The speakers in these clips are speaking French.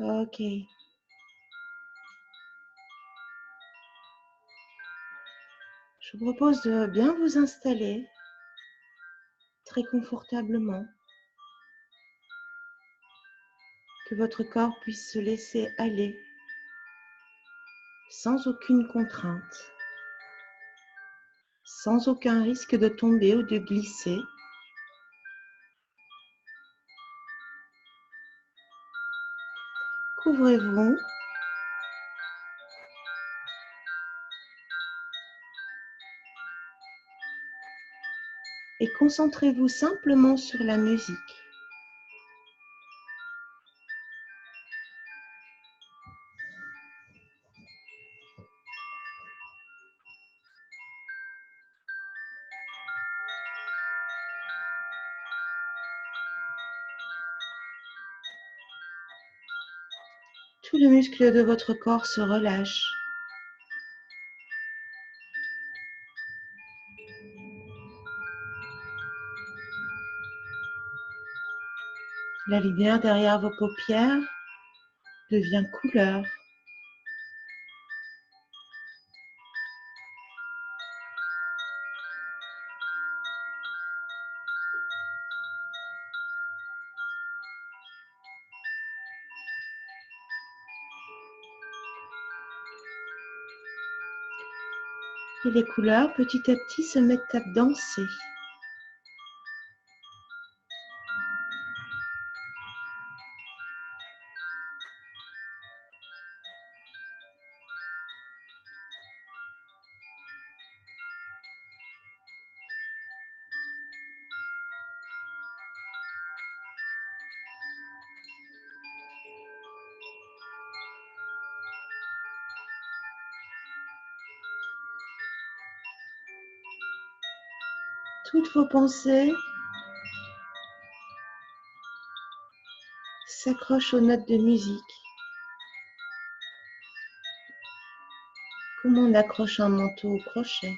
Ok. Je vous propose de bien vous installer très confortablement, que votre corps puisse se laisser aller sans aucune contrainte, sans aucun risque de tomber ou de glisser. Couvrez-vous et concentrez-vous simplement sur la musique. Tous les muscles de votre corps se relâchent. La lumière derrière vos paupières devient couleur. Et les couleurs, petit à petit, se mettent à danser. Toutes vos pensées s'accrochent aux notes de musique, comme on accroche un manteau au crochet.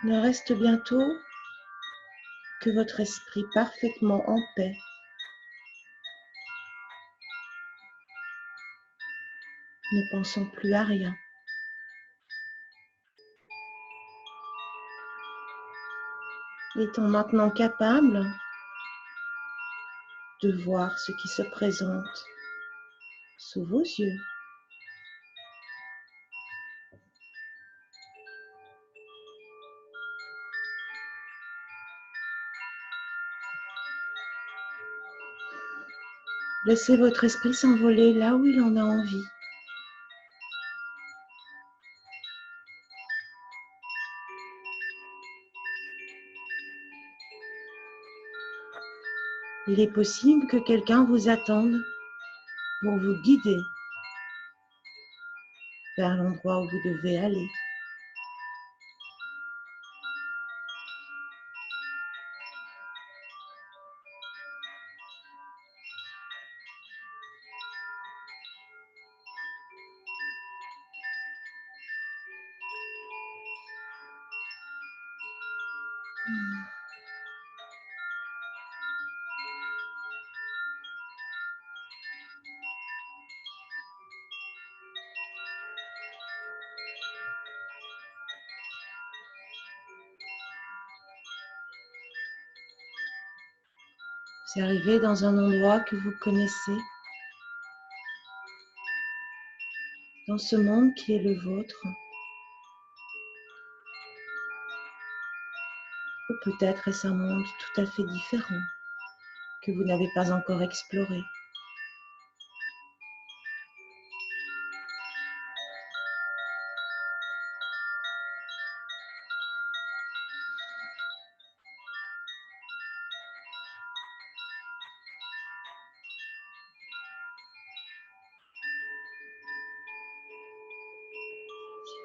Il ne reste bientôt que votre esprit parfaitement en paix, ne pensant plus à rien. Étant maintenant capable de voir ce qui se présente sous vos yeux. Laissez votre esprit s'envoler là où il en a envie. Il est possible que quelqu'un vous attende pour vous guider vers l'endroit où vous devez aller. Vous arrivez dans un endroit que vous connaissez, dans ce monde qui est le vôtre. Ou peut-être est-ce un monde tout à fait différent que vous n'avez pas encore exploré.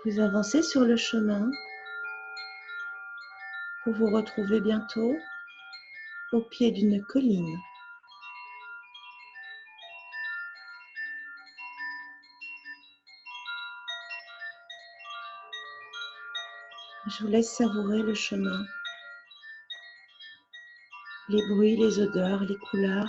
Vous avancez sur le chemin pour vous retrouver bientôt au pied d'une colline. Je vous laisse savourer le chemin, les bruits, les odeurs, les couleurs.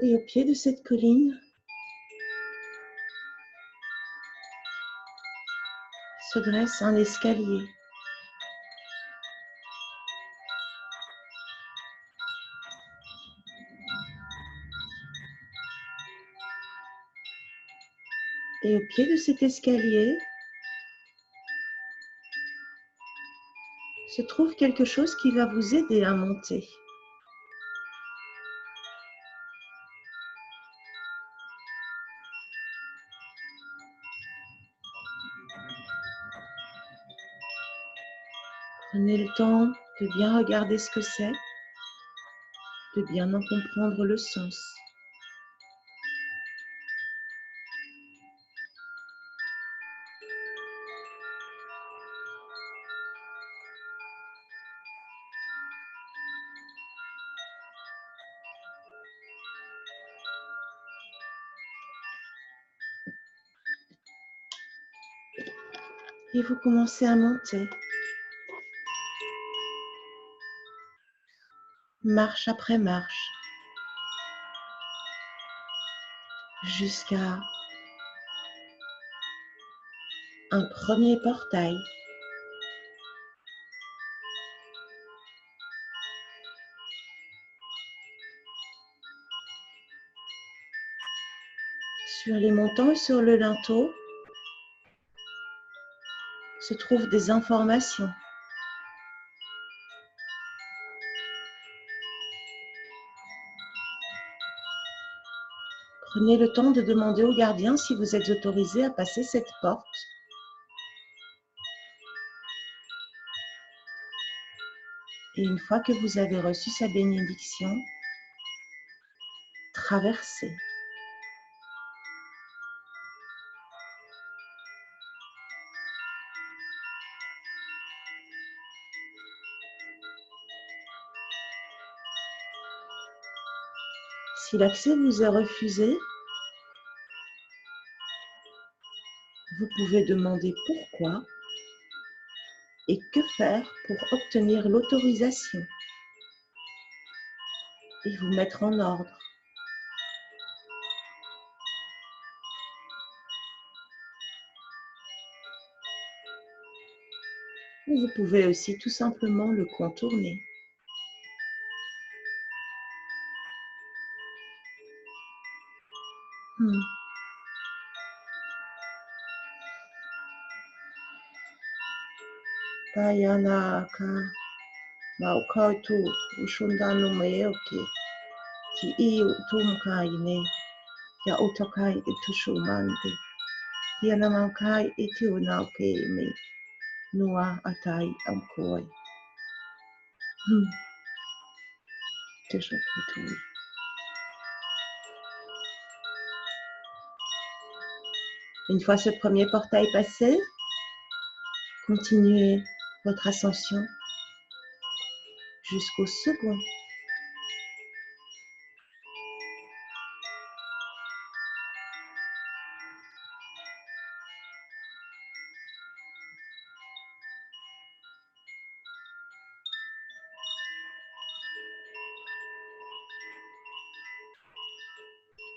Et au pied de cette colline se dresse un escalier. Et au pied de cet escalier se trouve quelque chose qui va vous aider à monter. Prenez le temps de bien regarder ce que c'est, de bien en comprendre le sens. Et vous commencez à monter, marche après marche, jusqu'à un premier portail. Sur les montants et sur le linteau se trouvent des informations. Prenez le temps de demander au gardien si vous êtes autorisé à passer cette porte. Et une fois que vous avez reçu sa bénédiction, traversez. Si l'accès vous est refusé, vous pouvez demander pourquoi et que faire pour obtenir l'autorisation et vous mettre en ordre. Ou vous pouvez aussi tout simplement le contourner. Tayanaka maukautu ushundanu maeoki ki iu tumkaine ya utokai itushumande yana maukai itu nauke me nua atai amkoi. Tishokitui. Une fois ce premier portail passé, continuez votre ascension jusqu'au second.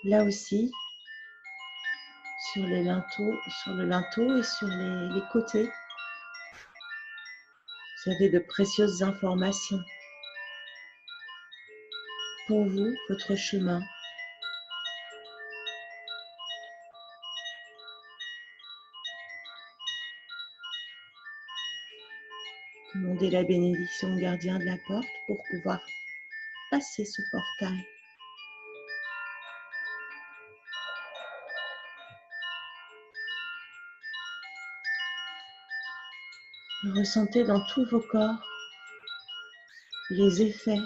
Là aussi, sur le linteau et sur les côtés, vous avez de précieuses informations pour vous, votre chemin. Demandez la bénédiction au gardien de la porte pour pouvoir passer ce portail. Ressentez dans tous vos corps les effets.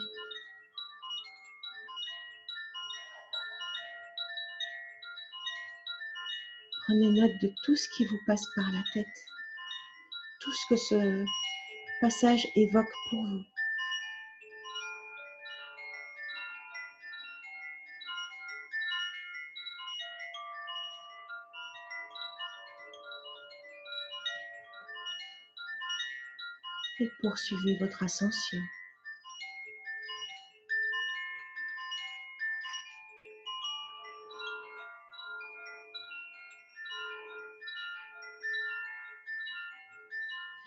Prenez note de tout ce qui vous passe par la tête, tout ce que ce passage évoque pour vous. Et poursuivez votre ascension.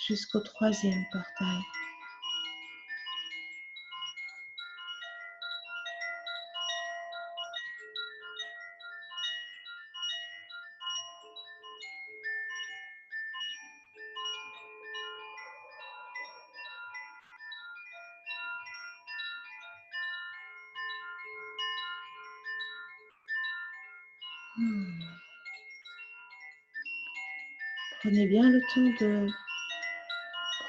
Jusqu'au 3e portail. Prenez bien le temps de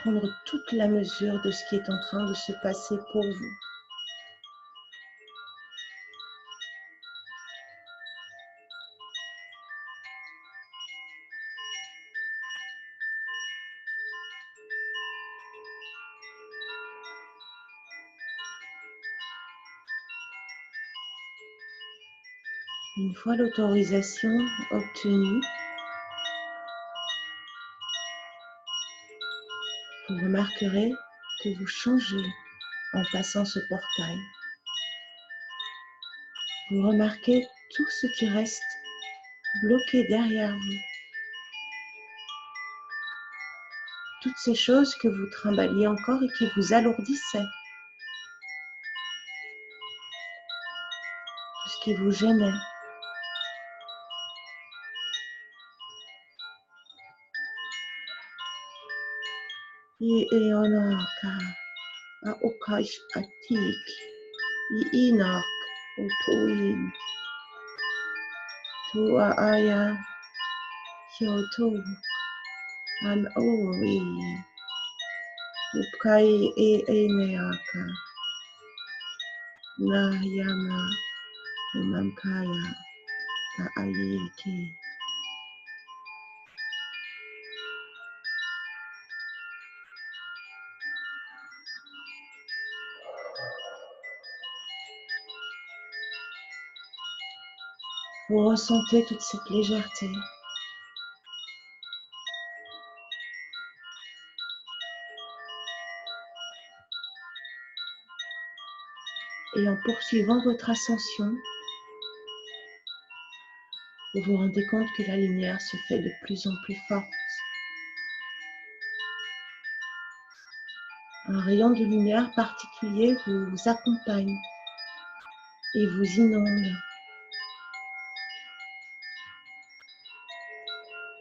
prendre toute la mesure de ce qui est en train de se passer pour vous. Une fois l'autorisation obtenue, vous remarquerez que vous changez en passant ce portail. Vous remarquez tout ce qui reste bloqué derrière vous. Toutes ces choses que vous trimballiez encore et qui vous alourdissaient. Tout ce qui vous gênait. Ionaka, Aokash Atik, Iinak, Utuin, Tuaaya, Kyoto, An Ori, Ukai Eneaka, Nayama, Umankaya, Taayiki. Vous ressentez toute cette légèreté. Et en poursuivant votre ascension, vous vous rendez compte que la lumière se fait de plus en plus forte. Un rayon de lumière particulier vous accompagne et vous inonde,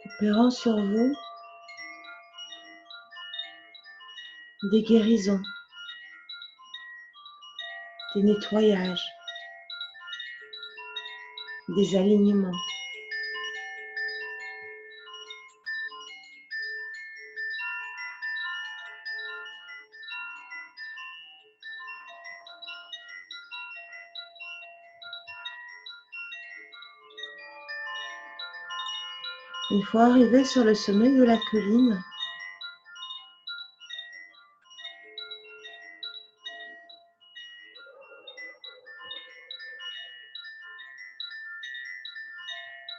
opérant sur vous des guérisons, des nettoyages, des alignements. Une fois arrivé sur le sommet de la colline,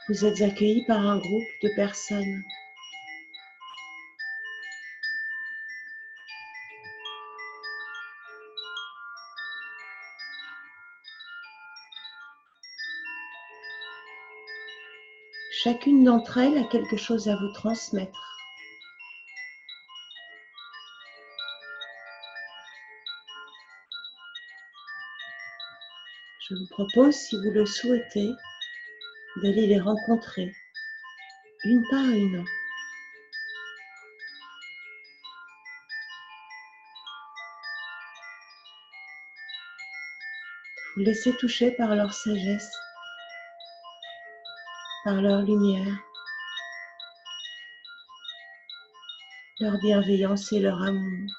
vous êtes accueilli par un groupe de personnes. Chacune d'entre elles a quelque chose à vous transmettre. Je vous propose, si vous le souhaitez, d'aller les rencontrer une par une. Vous laissez toucher par leur sagesse, par leur lumière. leur bienveillance et leur amour.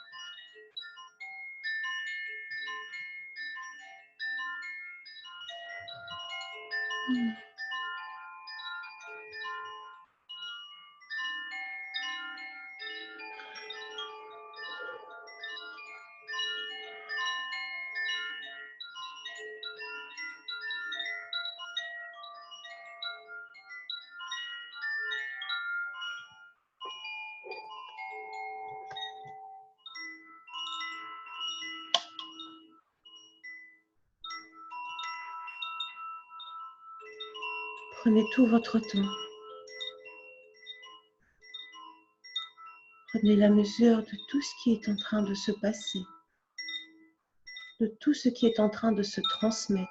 Prenez tout votre temps. Prenez la mesure de tout ce qui est en train de se passer, de tout ce qui est en train de se transmettre.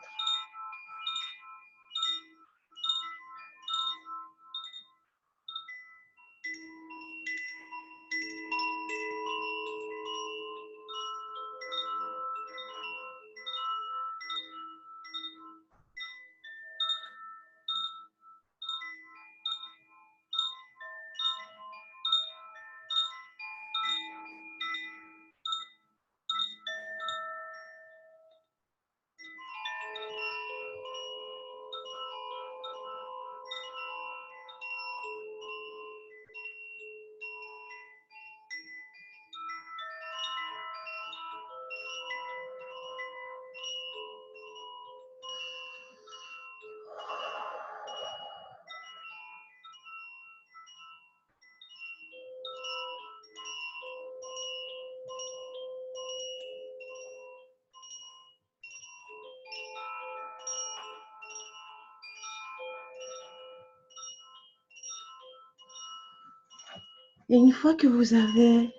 Et une fois que vous avez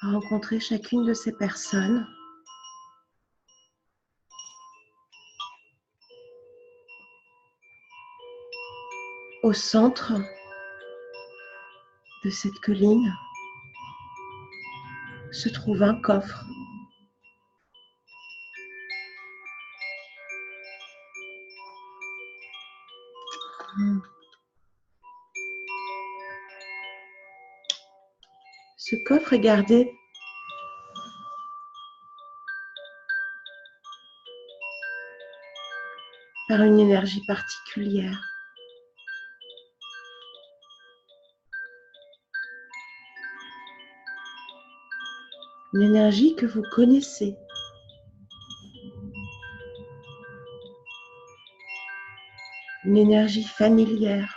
rencontré chacune de ces personnes, au centre de cette colline se trouve un coffre. Ce coffre est gardé par une énergie particulière. Une énergie que vous connaissez. Une énergie familière.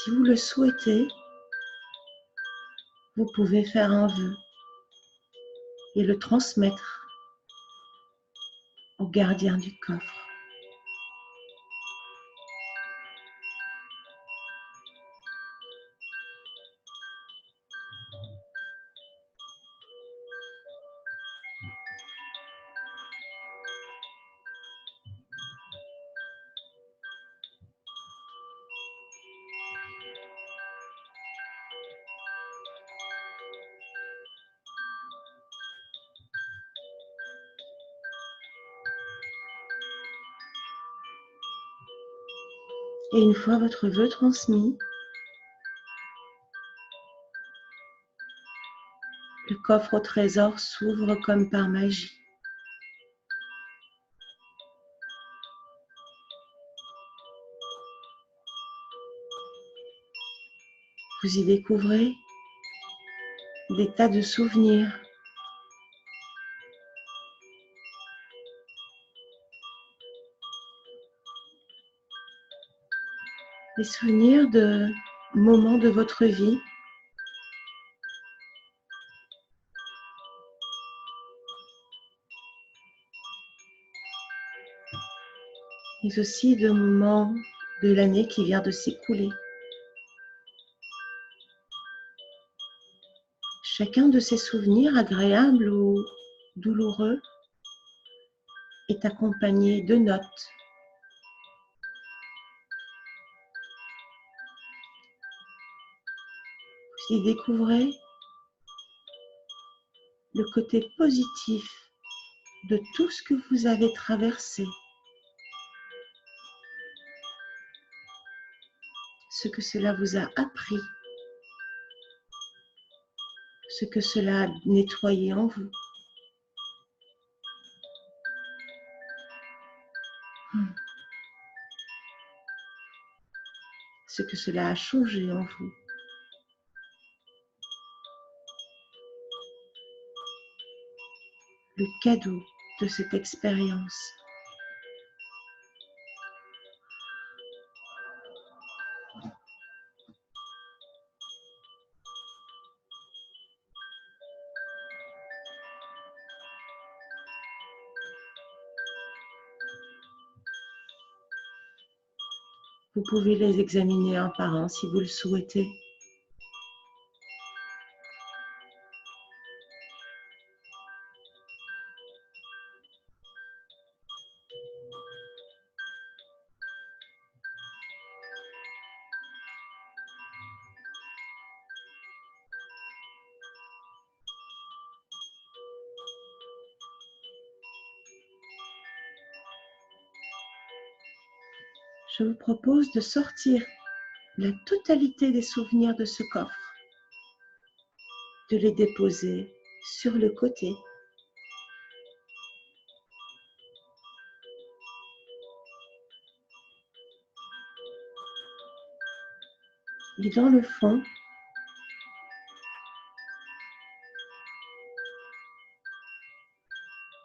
Si vous le souhaitez, vous pouvez faire un vœu et le transmettre au gardien du coffre. Et une fois votre vœu transmis, le coffre au trésor s'ouvre comme par magie. Vous y découvrez des tas de souvenirs. Des souvenirs de moments de votre vie mais aussi de moments de l'année qui vient de s'écouler. Chacun de ces souvenirs, agréables ou douloureux, est accompagné de notes. Vous y découvrez le côté positif de tout ce que vous avez traversé, ce que cela vous a appris, ce que cela a nettoyé en vous. Ce que cela a changé en vous. Le cadeau de cette expérience. Vous pouvez les examiner un par un si vous le souhaitez. Je vous propose de sortir la totalité des souvenirs de ce coffre, de les déposer sur le côté. Et dans le fond,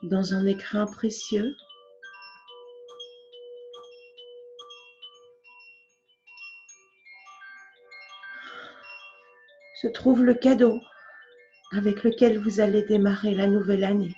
dans un écrin précieux, se trouve le cadeau avec lequel vous allez démarrer la nouvelle année.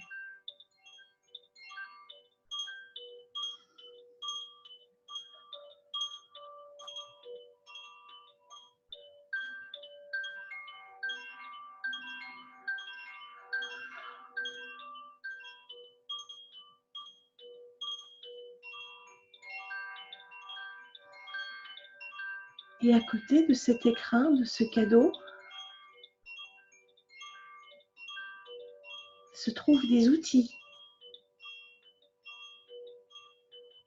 Et à côté de cet écrin, de ce cadeau, se trouvent des outils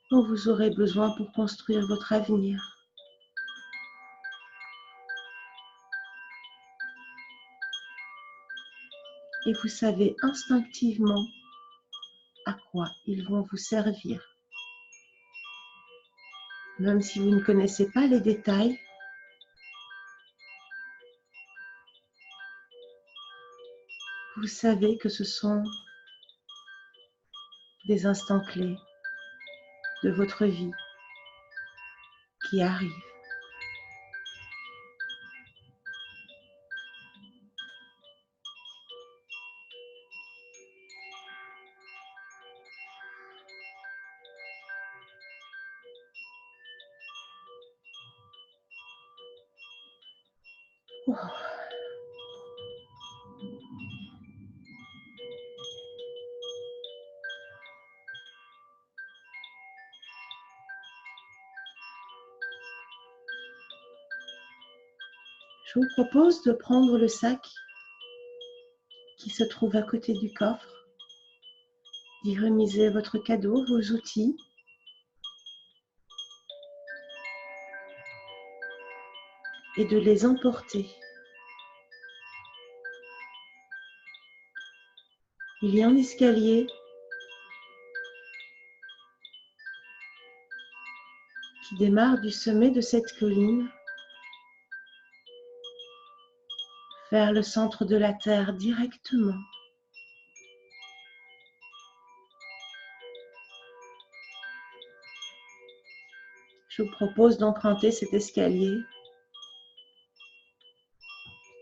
dont vous aurez besoin pour construire votre avenir. Et vous savez instinctivement à quoi ils vont vous servir. Même si vous ne connaissez pas les détails, vous savez que ce sont des instants clés de votre vie qui arrivent. Oh. Je vous propose de prendre le sac qui se trouve à côté du coffre, d'y remiser votre cadeau, vos outils, et de les emporter. Il y a un escalier qui démarre du sommet de cette colline vers le centre de la Terre directement. Je vous propose d'emprunter cet escalier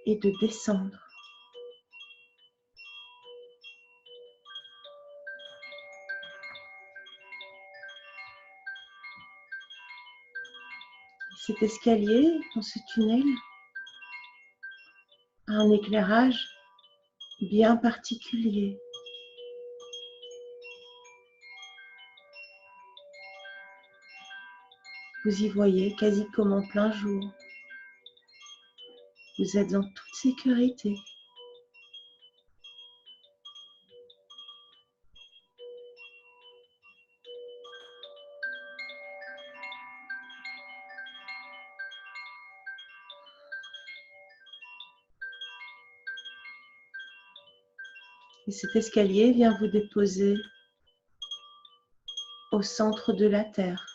et de descendre. Cet escalier, dans ce tunnel, a un éclairage bien particulier. Vous y voyez quasi comme en plein jour. Vous êtes en toute sécurité. Et cet escalier vient vous déposer au centre de la Terre,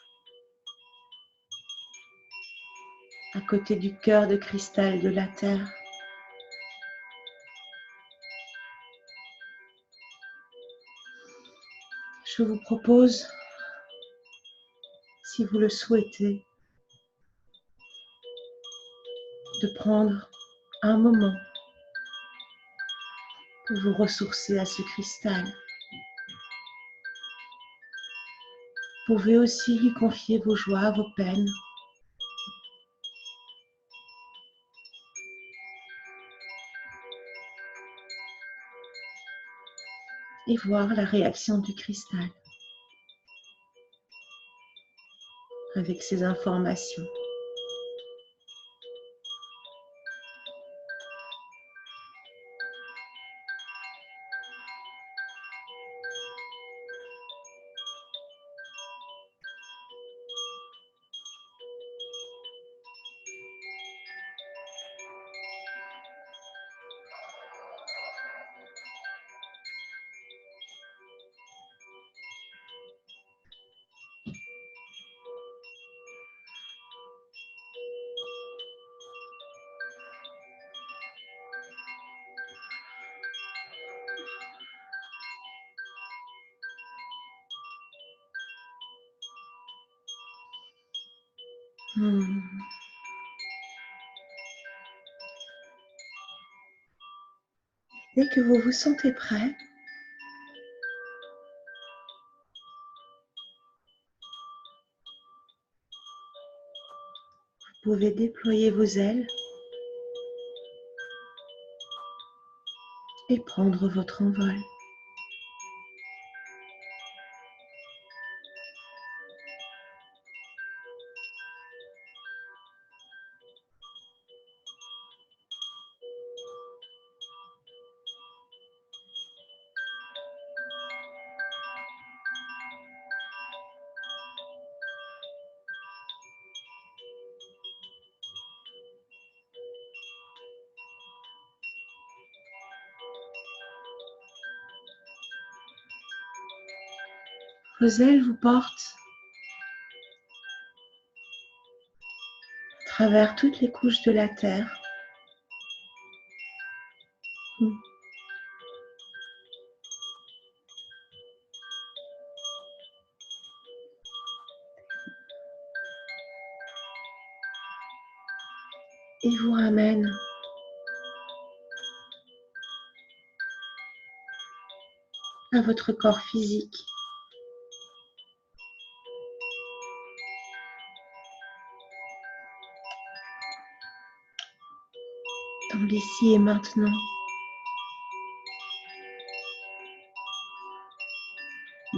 à côté du cœur de cristal de la Terre. Je vous propose, si vous le souhaitez, de prendre un moment pour vous ressourcer à ce cristal. Vous pouvez aussi lui confier vos joies, vos peines. Et voir la réaction du cristal avec ces informations. Dès que vous vous sentez prêt, vous pouvez déployer vos ailes et prendre votre envol. Vos ailes vous portent à travers toutes les couches de la Terre. Et vous ramènent à votre corps physique. Dans l'ici et maintenant.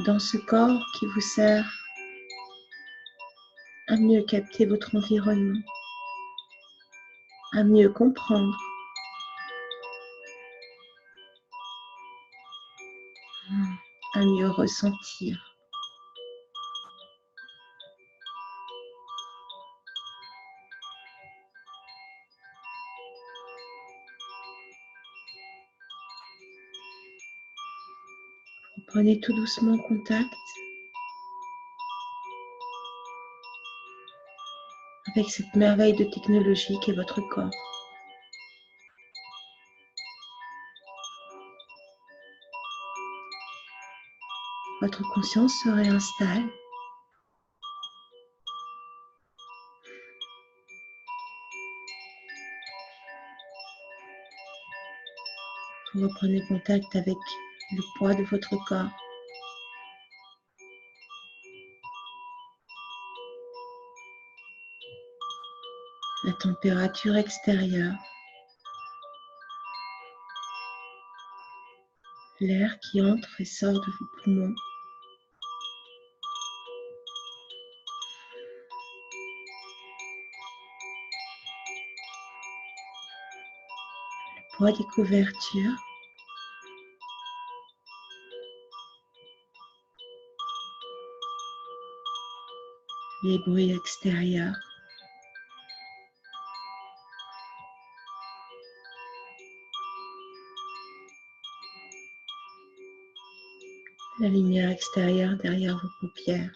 Dans ce corps qui vous sert à mieux capter votre environnement, à mieux comprendre, à mieux ressentir. Prenez tout doucement contact avec cette merveille de technologie qu'est votre corps. Votre conscience se réinstalle. Vous reprenez contact avec le poids de votre corps. La température extérieure. L'air qui entre et sort de vos poumons. Le poids des couvertures. Les bruits extérieurs. la lumière extérieure derrière vos paupières.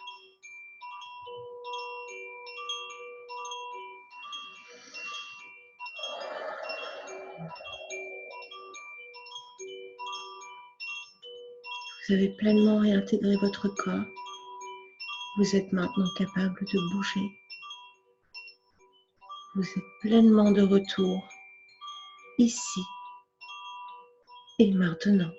Vous avez pleinement réintégré votre corps. Vous êtes maintenant capable de bouger. Vous êtes pleinement de retour, ici et maintenant.